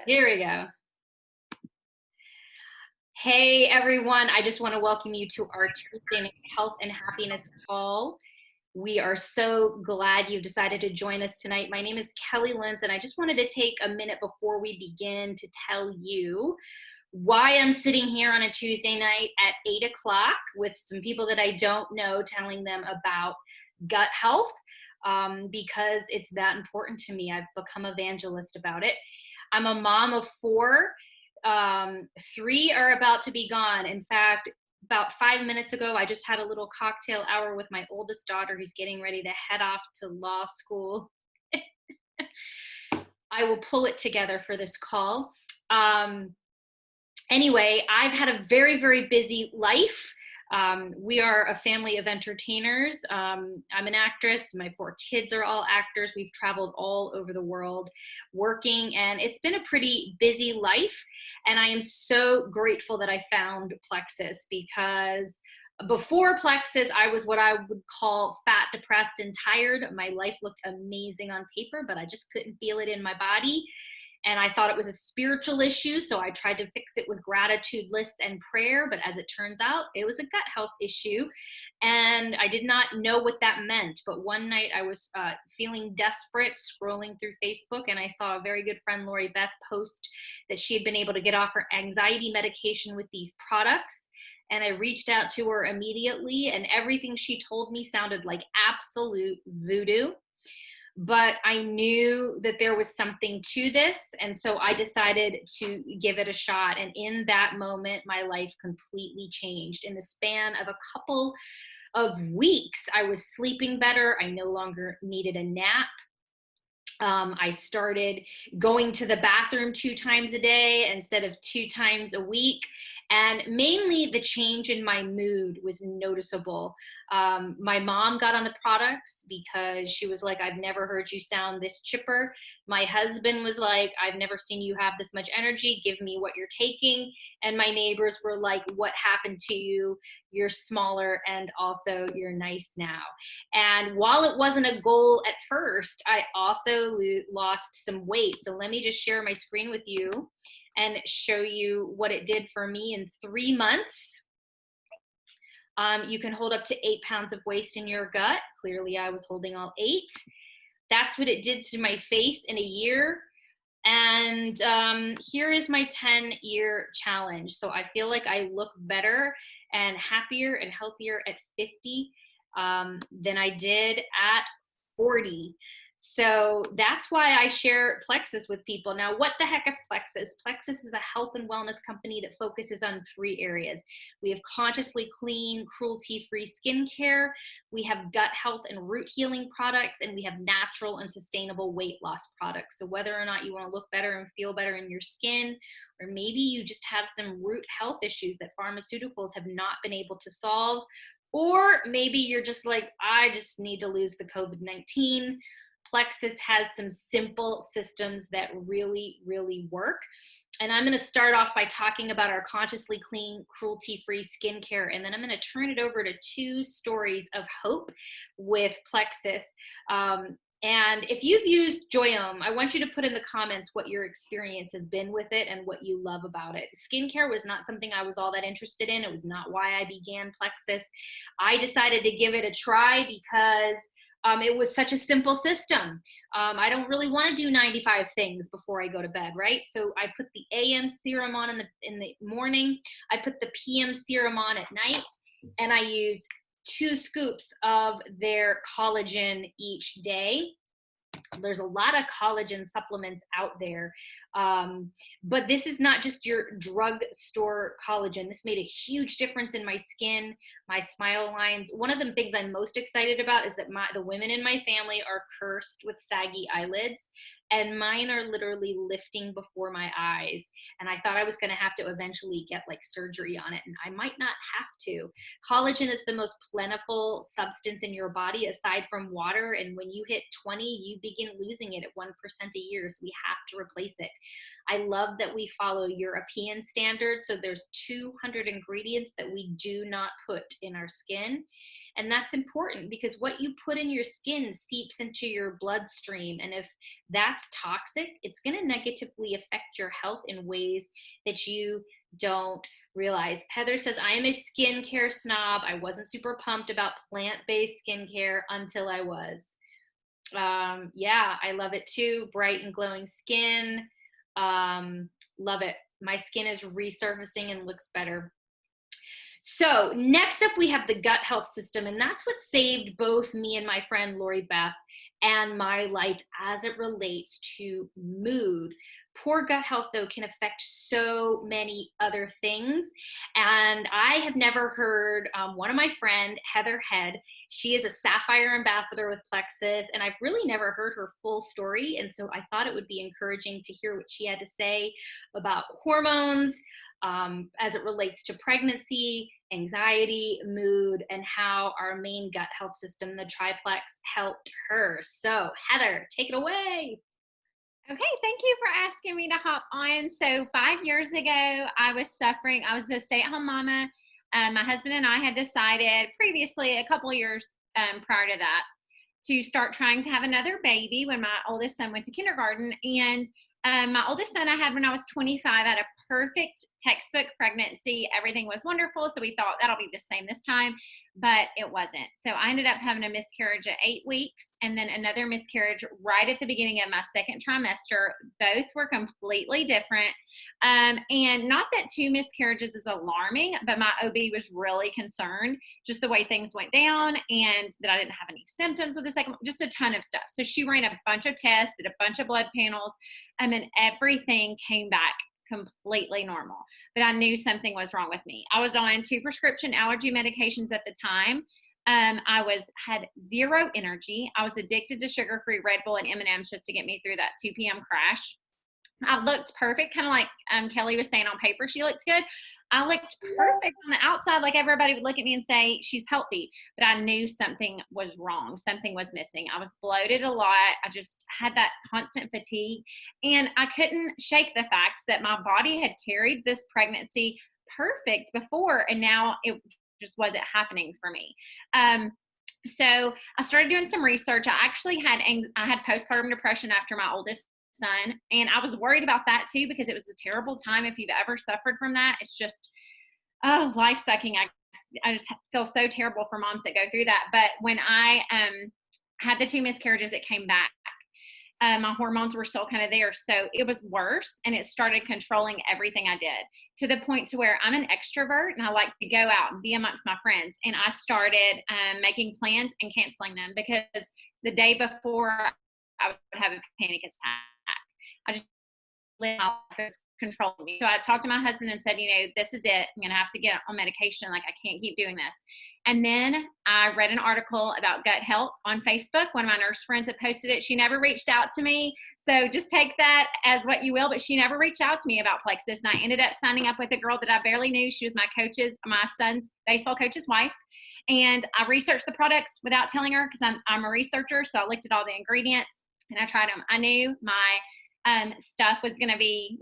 Here we go. Hey everyone, I just want to welcome you to our Tuesday Night Health and Happiness call. We are so glad you've decided to join us tonight. My name is Kelly Lenz, and I just wanted to take a minute before we begin to tell you why I'm sitting here on a Tuesday night at 8 o'clock with some people that I don't know, telling them about gut health, because it's that important to me. I've become evangelist about it. I'm a mom of four. Three are about to be gone. In fact, about 5 minutes ago, I just had a little cocktail hour with my oldest daughter who's getting ready to head off to law school. I will pull it together for this call. Anyway, I've had a very, very busy life. We are a family of entertainers. I'm an actress. My four kids are all actors. We've traveled all over the world working, and it's been a pretty busy life. And I am so grateful that I found Plexus, because before Plexus, I was what I would call fat, depressed, and tired. My life looked amazing on paper, but I just couldn't feel it in my body. And I thought it was a spiritual issue, so I tried to fix it with gratitude lists and prayer, but as it turns out, it was a gut health issue, and I did not know what that meant. But one night I was feeling desperate, scrolling through Facebook, and I saw a very good friend, Lori Beth, post that she had been able to get off her anxiety medication with these products. And I reached out to her immediately, and everything she told me sounded like absolute voodoo. But I knew that there was something to this, and so I decided to give it a shot. And in that moment, my life completely changed. In the span of a couple of weeks, I was sleeping better. I no longer needed a nap. I started going to the bathroom 2 times a day instead of 2 times a week. And mainly the change in my mood was noticeable. My mom got on the products because she was like, I've never heard you sound this chipper. My husband was like, I've never seen you have this much energy. Give me what you're taking. And my neighbors were like, what happened to you? You're smaller, and also you're nice now. And while it wasn't a goal at first, I also lost some weight. So let me just share my screen with you and show you what it did for me in 3 months. You can hold up to 8 pounds of waste in your gut. Clearly, I was holding all 8. That's what it did to my face in a year. And here is my 10-year challenge. So I feel like I look better and happier and healthier at 50 than I did at 40. So that's why I share Plexus with people. Now, what the heck is Plexus? Plexus is a health and wellness company that focuses on 3 areas. We have consciously clean, cruelty-free skincare. We have gut health and root healing products, and we have natural and sustainable weight loss products. So whether or not you want to look better and feel better in your skin, or maybe you just have some root health issues that pharmaceuticals have not been able to solve, or maybe you're just like, I just need to lose the COVID-19. Plexus has some simple systems that really, really work. And I'm going to start off by talking about our consciously clean, cruelty-free skincare. And then I'm going to turn it over to 2 stories of hope with Plexus. And if you've used Joyome, I want you to put in the comments what your experience has been with it and what you love about it. Skincare was not something I was all that interested in. It was not why I began Plexus. I decided to give it a try because it was such a simple system. I don't really want to do 95 things before I go to bed, right? So I put the AM serum on in the morning. I put the PM serum on at night, and I used 2 scoops of their collagen each day. There's a lot of collagen supplements out there, but this is not just your drugstore collagen. This made a huge difference in my skin, my smile lines. One of the things I'm most excited about is that the women in my family are cursed with saggy eyelids, and mine are literally lifting before my eyes. And I thought I was going to have to eventually get like surgery on it, and I might not have to. Collagen is the most plentiful substance in your body aside from water, and when you hit 20, you begin losing it at 1% a year, so we have to replace it. I love that we follow European standards. So there's 200 ingredients that we do not put in our skin. And that's important because what you put in your skin seeps into your bloodstream. And if that's toxic, it's going to negatively affect your health in ways that you don't realize. Heather says, I am a skincare snob. I wasn't super pumped about plant-based skincare until I was. Yeah, I love it too. Bright and glowing skin. Love it. My skin is resurfacing and looks better. So next up, we have the gut health system, and that's what saved both me and my friend Lori Beth and my life as it relates to mood. Poor gut health, though, can affect so many other things. And I have never heard one of my friend, Heather Head, she is a Sapphire ambassador with Plexus, and I've really never heard her full story. And so I thought it would be encouraging to hear what she had to say about hormones, as it relates to pregnancy, anxiety, mood, and how our main gut health system, the Triplex, helped her. So, Heather, take it away. Okay, thank you for asking me to hop on. So 5 years ago, I was suffering. I was a stay-at-home mama. My husband and I had decided previously, a couple of years prior to that, to start trying to have another baby when my oldest son went to kindergarten. And my oldest son I had when I was 25, had a perfect textbook pregnancy. Everything was wonderful. So we thought that'll be the same this time, but it wasn't. So I ended up having a miscarriage at 8 weeks and then another miscarriage right at the beginning of my second trimester. Both were completely different. And not that two miscarriages is alarming, but my OB was really concerned just the way things went down and that I didn't have any symptoms with the second, just a ton of stuff. So she ran a bunch of tests, did a bunch of blood panels, and then everything came back completely normal. But I knew something was wrong with me. I was on 2 prescription allergy medications at the time. I had zero energy. I was addicted to sugar-free Red Bull and M&Ms just to get me through that 2 p.m. crash. I looked perfect, kind of like Kelly was saying, on paper she looked good. I looked perfect on the outside, like everybody would look at me and say she's healthy, but I knew something was wrong. Something was missing. I was bloated a lot. I just had that constant fatigue, and I couldn't shake the fact that my body had carried this pregnancy perfect before, and now it just wasn't happening for me. So I started doing some research. I actually had postpartum depression after my oldest son, and I was worried about that too, because it was a terrible time. If you've ever suffered from that, it's just life sucking. I just feel so terrible for moms that go through that. But when I had the 2 miscarriages, it came back. My hormones were still kind of there, so it was worse, and it started controlling everything I did, to the point to where I'm an extrovert and I like to go out and be amongst my friends. And I started making plans and canceling them because the day before I would have a panic attack. I just my life is controlling me. So I talked to my husband and said, this is it. I'm going to have to get on medication. Like, I can't keep doing this. And then I read an article about gut health on Facebook. One of my nurse friends had posted it. She never reached out to me. So just take that as what you will, but she never reached out to me about Plexus. And I ended up signing up with a girl that I barely knew. She was my son's baseball coach's wife. And I researched the products without telling her, because I'm a researcher. So I looked at all the ingredients and I tried them. I knew my stuff was going to be,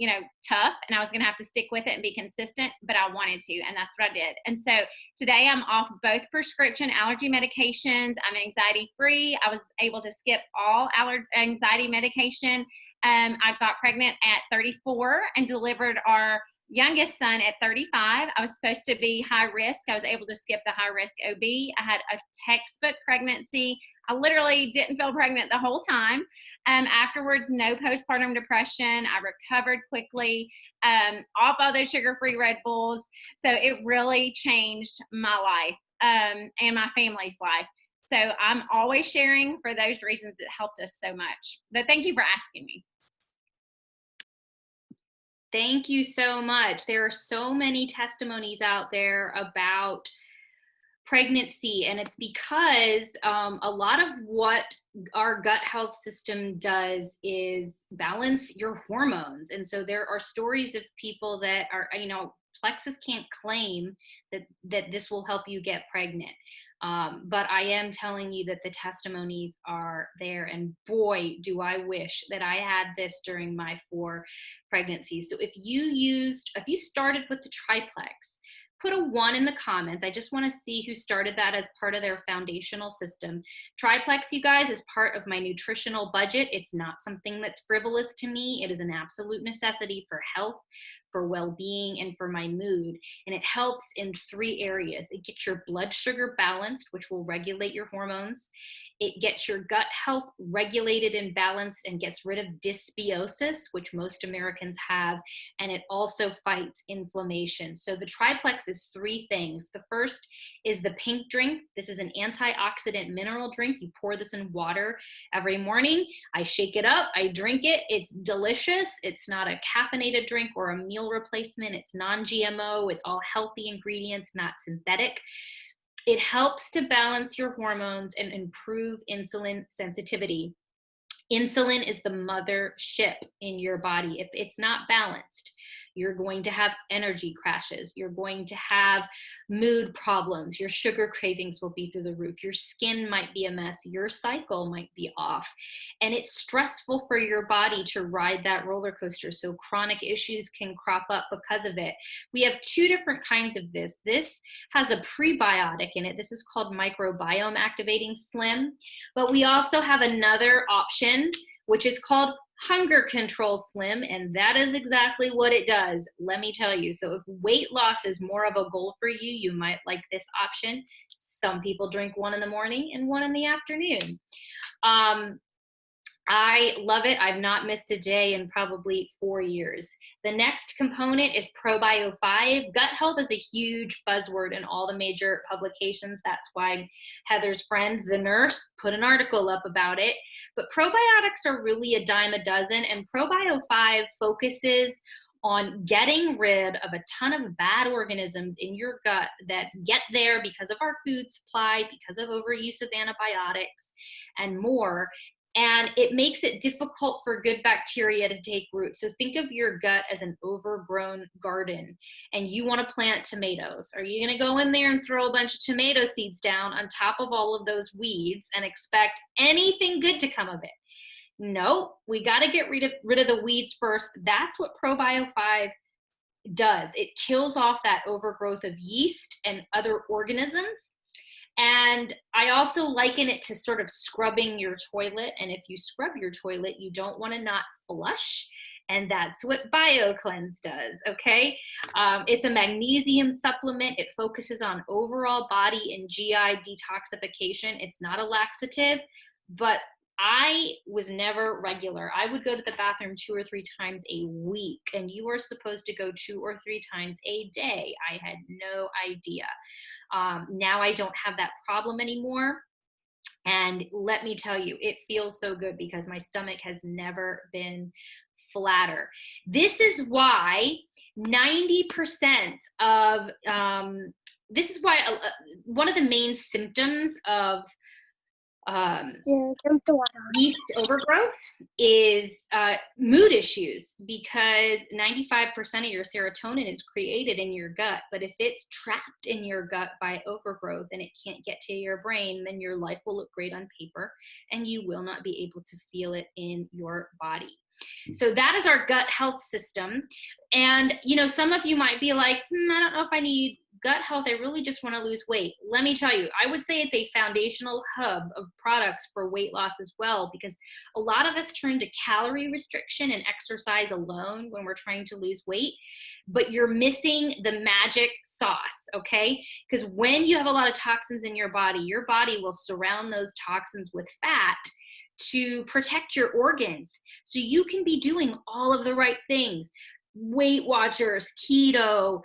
tough, and I was going to have to stick with it and be consistent, but I wanted to, and that's what I did. And so today I'm off both prescription allergy medications. I'm anxiety free. I was able to skip all anxiety medication. I got pregnant at 34 and delivered our youngest son at 35. I was supposed to be high risk. I was able to skip the high risk OB. I had a textbook pregnancy. I literally didn't feel pregnant the whole time. Afterwards, no postpartum depression. I recovered quickly off all those sugar-free Red Bulls. So it really changed my life and my family's life. So I'm always sharing for those reasons. It helped us so much. But thank you for asking me. Thank you so much. There are so many testimonies out there about pregnancy, and it's because a lot of what our gut health system does is balance your hormones. And so there are stories of people that are, Plexus can't claim that this will help you get pregnant. But I am telling you that the testimonies are there, and boy, do I wish that I had this during my 4 pregnancies. So if you started with the triplex, put a 1 in the comments. I just want to see who started that as part of their foundational system. Triplex, you guys, is part of my nutritional budget. It's not something that's frivolous to me. It is an absolute necessity for health, for well-being, and for my mood. And it helps in 3 areas. It gets your blood sugar balanced, which will regulate your hormones. It gets your gut health regulated and balanced and gets rid of dysbiosis, which most Americans have. And it also fights inflammation. So the triplex is 3 things. The first is the pink drink. This is an antioxidant mineral drink. You pour this in water every morning. I shake it up, I drink it. It's delicious. It's not a caffeinated drink or a meal replacement. It's non-GMO. It's all healthy ingredients, not synthetic. It helps to balance your hormones and improve insulin sensitivity. Insulin is the mothership in your body. If it's not balanced, you're going to have energy crashes. You're going to have mood problems. Your sugar cravings will be through the roof. Your skin might be a mess. Your cycle might be off. And it's stressful for your body to ride that roller coaster. So chronic issues can crop up because of it. We have 2 different kinds of this. This has a prebiotic in it. This is called microbiome activating slim. But we also have another option, which is called Hunger Control Slim, and that is exactly what it does, let me tell you. So if weight loss is more of a goal for you, you might like this option. Some people drink 1 in the morning and 1 in the afternoon. I love it. I've not missed a day in probably 4 years. The next component is Probio 5. Gut health is a huge buzzword in all the major publications. That's why Heather's friend, the nurse, put an article up about it. But probiotics are really a dime a dozen, and Probio 5 focuses on getting rid of a ton of bad organisms in your gut that get there because of our food supply, because of overuse of antibiotics, and more. And it makes it difficult for good bacteria to take root. So think of your gut as an overgrown garden, and you want to plant tomatoes. Are you going to go in there and throw a bunch of tomato seeds down on top of all of those weeds and expect anything good to come of it? No, we got to get rid of the weeds first. That's what Probio 5 does. It kills off that overgrowth of yeast and other organisms. And I also liken it to sort of scrubbing your toilet. And if you scrub your toilet, you don't want to not flush. And that's what BioCleanse does, okay? It's a magnesium supplement. It focuses on overall body and GI detoxification. It's not a laxative, but I was never regular. I would go to the bathroom 2 or 3 times a week, and you are supposed to go 2 or 3 times a day. I had no idea. Now I don't have that problem anymore. And let me tell you, it feels so good because my stomach has never been flatter. This is why 90% of, this is why one of the main symptoms of yeast overgrowth is mood issues, because 95% of your serotonin is created in your gut. But if it's trapped in your gut by overgrowth and it can't get to your brain, then your life will look great on paper and you will not be able to feel it in your body. So that is our gut health system. And, you know, some of you might be like, I don't know if I need gut health. I really just want to lose weight. Let me tell you, I would say it's a foundational hub of products for weight loss as well, because a lot of us turn to calorie restriction and exercise alone when we're trying to lose weight, but you're missing the magic sauce, okay? Because when you have a lot of toxins in your body will surround those toxins with fat to protect your organs. So you can be doing all of the right things. Weight Watchers, keto,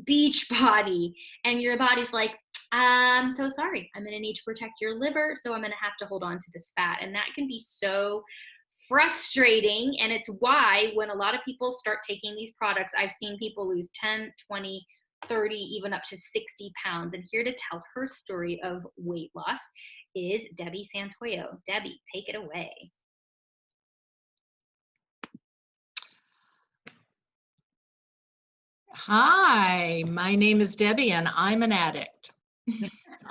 beach body, and your body's like, I'm so sorry, I'm going to need to protect your liver, so I'm going to have to hold on to this fat. And that can be so frustrating. And it's why when a lot of people start taking these products, I've seen people lose 10, 20, 30, even up to 60 pounds. And here to tell her story of weight loss is Debbie Santoyo. Debbie, take it away. Hi, my name is Debbie and I'm an addict.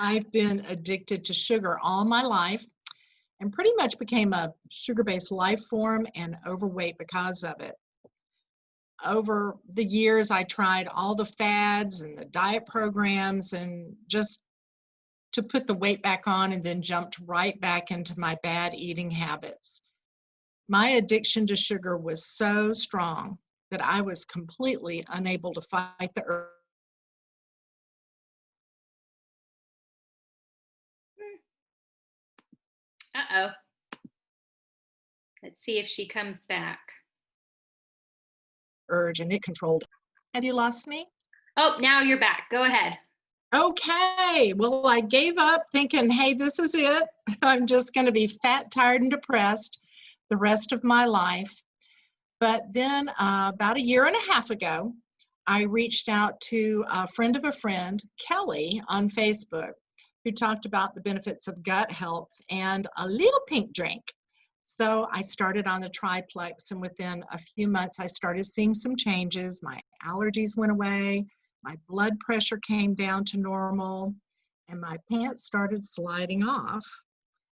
I've been addicted to sugar all my life and pretty much became a sugar-based life form and overweight because of it. Over the years, I tried all the fads and the diet programs and just to put the weight back on and then jumped right back into my bad eating habits. My addiction to sugar was so strong that I was completely unable to fight the urge. Uh-oh. Let's see if she comes back. And it controlled. Have you lost me? Oh, now you're back. Go ahead. Okay, well, I gave up thinking, hey, this is it. I'm just going to be fat, tired, and depressed the rest of my life. But then about a year and a half ago, I reached out to a friend, Kelly, on Facebook, who talked about the benefits of gut health and a little pink drink. So I started on the Triplex, and within a few months, I started seeing some changes. My allergies went away, my blood pressure came down to normal, and my pants started sliding off.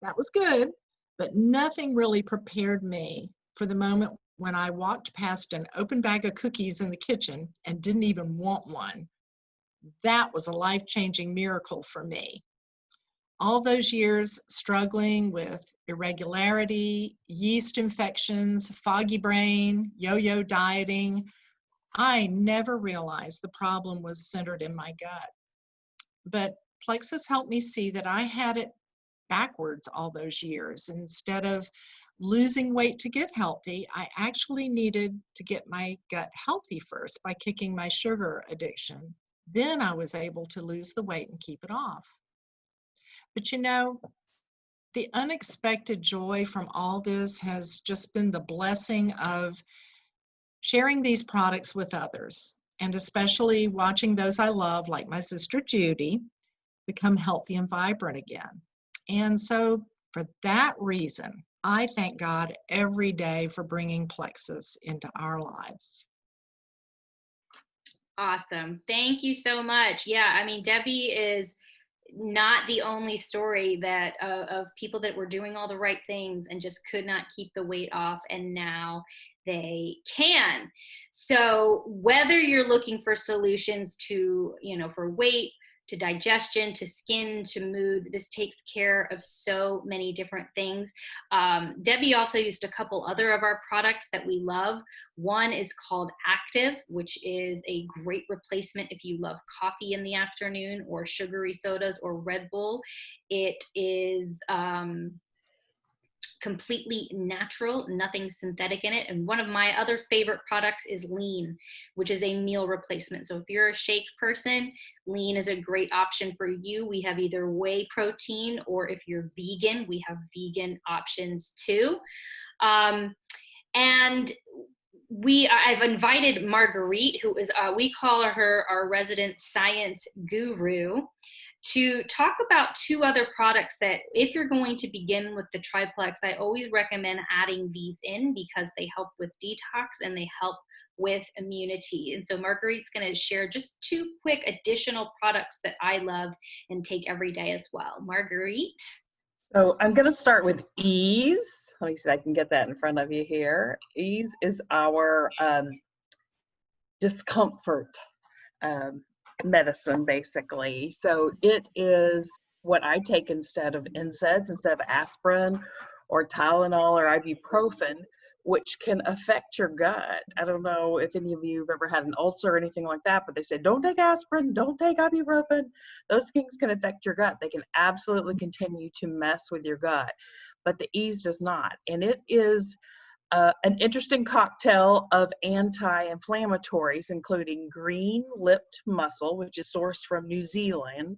That was good, but nothing really prepared me for the moment when I walked past an open bag of cookies in the kitchen and didn't even want one. That was a life-changing miracle for me. All those years struggling with irregularity, yeast infections, foggy brain, yo-yo dieting, I never realized the problem was centered in my gut. But Plexus helped me see that I had it backwards all those years. Instead of losing weight to get healthy, I actually needed to get my gut healthy first by kicking my sugar addiction. Then I was able to lose the weight and keep it off. But you know, the unexpected joy from all this has just been the blessing of sharing these products with others, and especially watching those I love, like my sister Judy, become healthy and vibrant again. And so, for that reason, I thank God every day for bringing Plexus into our lives. Awesome. Thank you so much. Yeah, I mean, Debbie is not the only story that of people that were doing all the right things and just could not keep the weight off, and now they can. So whether you're looking for solutions to, for weight, to digestion, to skin, to mood, this takes care of so many different things. Debbie also used a couple other of our products that we love. One is called Active, which is a great replacement if you love coffee in the afternoon or sugary sodas or Red Bull. It is completely natural, nothing synthetic in it. And one of my other favorite products is Lean, which is a meal replacement. So if you're a shake person, Lean is a great option for you. We have either whey protein, or if you're vegan, we have vegan options too. And I've invited Marguerite, who is, we call her our resident science guru, to talk about two other products that, if you're going to begin with the Triplex, I always recommend adding these in because they help with detox and they help with immunity. And so Marguerite's going to share just two quick additional products that I love and take every day as well. Marguerite? So I'm going to start with Ease. Let me see if I can get that in front of you here. Ease is our discomfort medicine, basically. So it is what I take instead of NSAIDs, instead of aspirin or Tylenol or ibuprofen, which can affect your gut. I don't know if any of you have ever had an ulcer or anything like that, but they say, don't take aspirin, don't take ibuprofen. Those things can affect your gut. They can absolutely continue to mess with your gut, but the Ease does not. And it is an interesting cocktail of anti-inflammatories, including green-lipped mussel, which is sourced from New Zealand.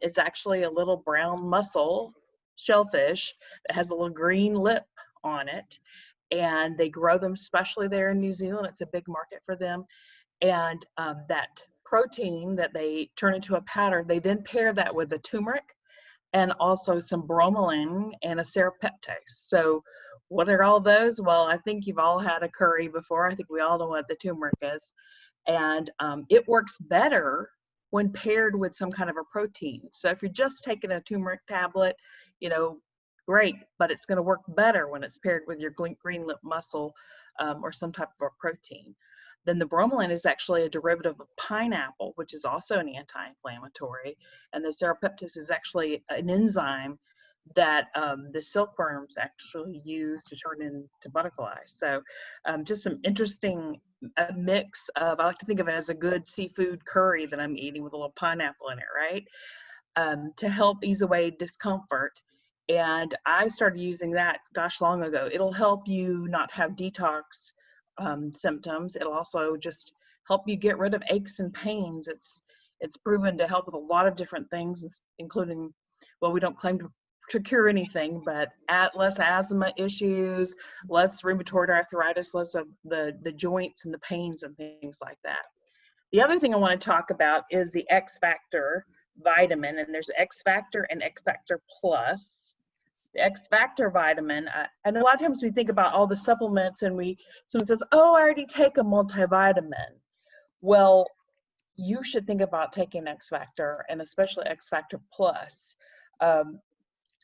It's actually a little brown mussel shellfish that has a little green lip on it, and they grow them especially there in New Zealand. It's a big market for them. And that protein that they turn into a powder, they then pair that with a turmeric and also some bromelain and a serapeptase. So what are all those? Well, I think you've all had a curry before. I think we all know what the turmeric is. And it works better when paired with some kind of a protein. So if you're just taking a turmeric tablet, great, but it's going to work better when it's paired with your green lip mussel or some type of a protein. Then the bromelain is actually a derivative of pineapple, which is also an anti-inflammatory. And the serrapeptus is actually an enzyme that the silkworms actually use to turn into butterflies. So just some interesting mix of, I like to think of it as a good seafood curry that I'm eating with a little pineapple in it, right? To help ease away discomfort. And I started using that, gosh, long ago. It'll help you not have detox symptoms. It'll also just help you get rid of aches and pains. It's proven to help with a lot of different things, including, well, we don't claim to cure anything, but less asthma issues, less rheumatoid arthritis, less of the joints and the pains and things like that. The other thing I want to talk about is the X Factor vitamin, and there's X Factor and X Factor Plus. The X Factor vitamin, and a lot of times we think about all the supplements and someone says, oh, I already take a multivitamin. Well, you should think about taking X Factor, and especially X Factor Plus.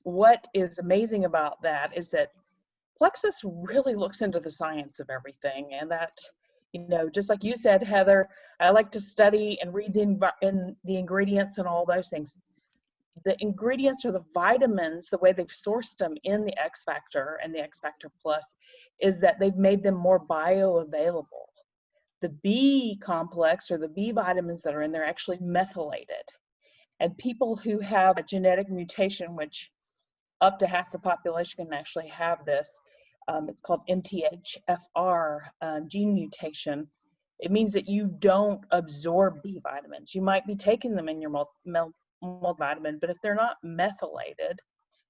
What is amazing about that is that Plexus really looks into the science of everything, and that, just like you said, Heather, I like to study and read the ingredients and all those things. The ingredients or the vitamins, the way they've sourced them in the X Factor and the X Factor Plus is that they've made them more bioavailable. The B complex or the B vitamins that are in there are actually methylated. And people who have a genetic mutation, which up to half the population can actually have this, it's called MTHFR gene mutation. It means that you don't absorb B vitamins. You might be taking them in your multivitamin, but if they're not methylated,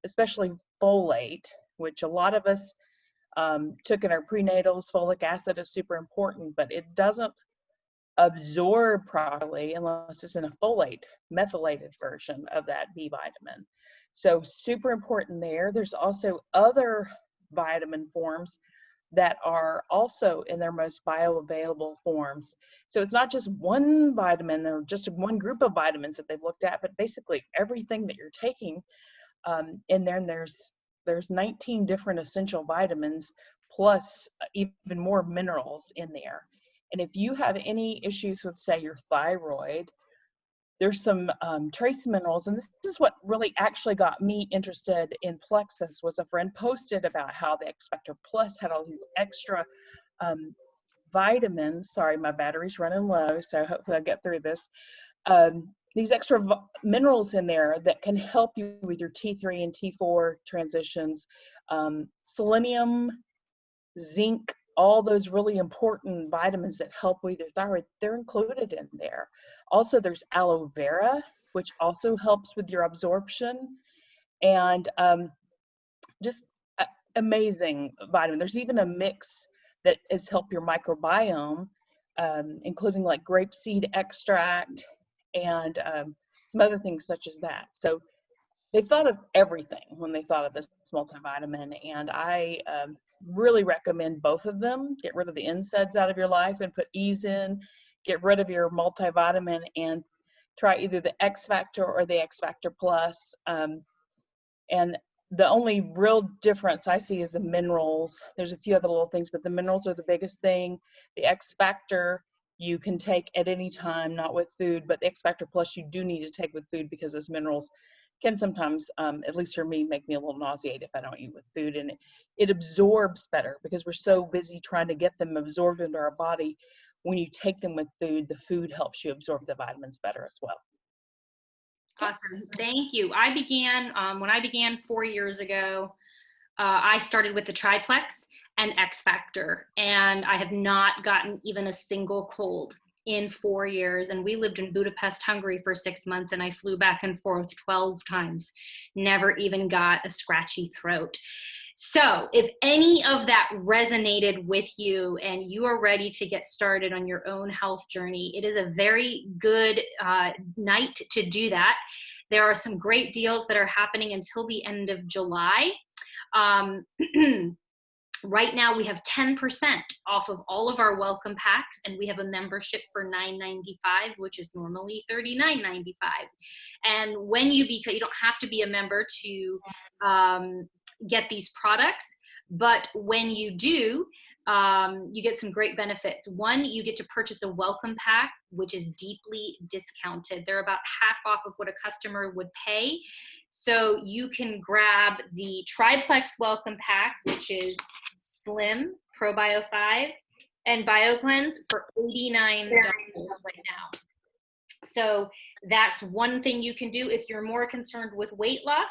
especially folate, which a lot of us took in our prenatals, folic acid is super important, but it doesn't absorb properly unless it's in a folate, methylated version of that B vitamin. So super important there. There's also other vitamin forms that are also in their most bioavailable forms. So it's not just one vitamin or just one group of vitamins that they've looked at, but basically everything that you're taking in there. And there's 19 different essential vitamins plus even more minerals in there. And if you have any issues with, say, your thyroid, there's some trace minerals, and this is what really actually got me interested in Plexus. Was a friend posted about how the X Factor Plus had all these extra vitamins. Sorry, my battery's running low, so hopefully I'll get through this. These extra minerals in there that can help you with your T3 and T4 transitions. Selenium, zinc, all those really important vitamins that help with your thyroid, they're included in there. Also, there's aloe vera, which also helps with your absorption, and just amazing vitamin. There's even a mix that is help your microbiome, including like grapeseed extract and some other things such as that. So they thought of everything when they thought of this multivitamin, and I really recommend both of them. Get rid of the NSAIDs out of your life and put E's in. Get rid of your multivitamin and try either the X Factor or the X Factor Plus. And the only real difference I see is the minerals. There's a few other little things, but the minerals are the biggest thing. The X Factor you can take at any time, not with food, but the X Factor Plus you do need to take with food because those minerals can sometimes, at least for me, make me a little nauseated if I don't eat with food. And it absorbs better because we're so busy trying to get them absorbed into our body. When you take them with food, the food helps you absorb the vitamins better as well. Awesome. Thank you. I began, when I began 4 years ago, I started with the Triplex and X Factor, and I have not gotten even a single cold in 4 years. And we lived in Budapest, Hungary for 6 months, and I flew back and forth 12 times. Never even got a scratchy throat. So if any of that resonated with you and you are ready to get started on your own health journey, it is a very good night to do that. There are some great deals that are happening until the end of July. Right now we have 10% off of all of our welcome packs, and we have a membership for $9.95, which is normally $39.95. And when you don't have to be a member to get these products, but when you do, you get some great benefits. One, you get to purchase a welcome pack, which is deeply discounted. They're about half off of what a customer would pay. So you can grab the Triplex welcome pack, which is Slim, ProBio 5, and BioCleanse for $89 right now. So that's one thing you can do. If you're more concerned with weight loss,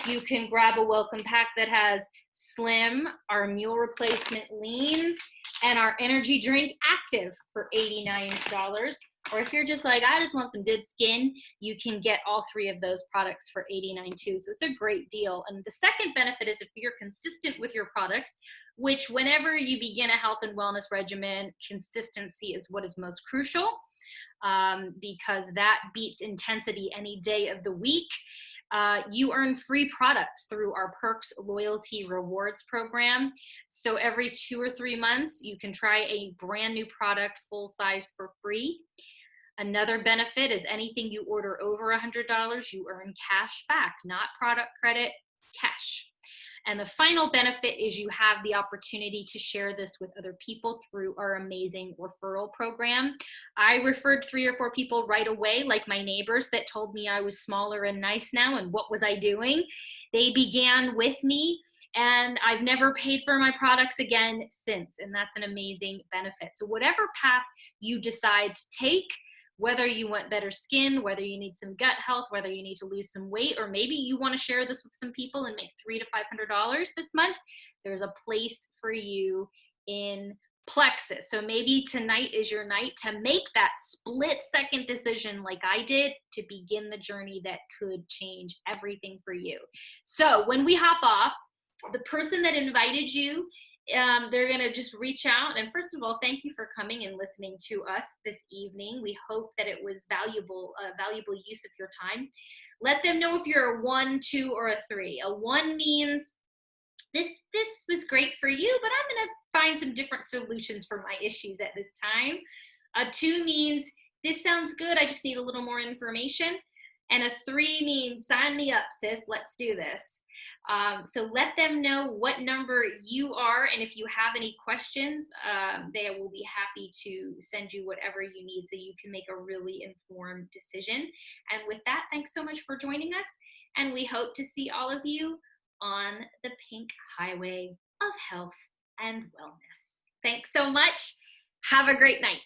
you can grab a welcome pack that has Slim, our meal replacement lean, and our energy drink active for $89. Or if you're just like, I just want some good skin, you can get all three of those products for $89 too. So it's a great deal. And the second benefit is if you're consistent with your products, which whenever you begin a health and wellness regimen, consistency is what is most crucial, because that beats intensity any day of the week. You earn free products through our Perks Loyalty Rewards program. So every 2 or 3 months, you can try a brand new product full size for free. Another benefit is anything you order over $100, you earn cash back, not product credit, cash. And the final benefit is you have the opportunity to share this with other people through our amazing referral program. I referred 3 or 4 people right away, like my neighbors that told me I was smaller and nice now, and what was I doing? They began with me, and I've never paid for my products again since, and that's an amazing benefit. So whatever path you decide to take, whether you want better skin, whether you need some gut health, whether you need to lose some weight, or maybe you want to share this with some people and make $300 to $500 this month, there's a place for you in Plexus. So maybe tonight is your night to make that split-second decision like I did to begin the journey that could change everything for you. So when we hop off, the person that invited you, they're going to just reach out. And first of all, thank you for coming and listening to us this evening. We hope that it was valuable use of your time. Let them know if you're a 1, 2, or a 3. A 1 means this was great for you, but I'm going to find some different solutions for my issues at this time. A 2 means this sounds good, I just need a little more information. And a 3 means sign me up, sis, let's do this. So let them know what number you are, and if you have any questions, they will be happy to send you whatever you need so you can make a really informed decision. And with that, thanks so much for joining us, and we hope to see all of you on the pink highway of health and wellness. Thanks so much. Have a great night.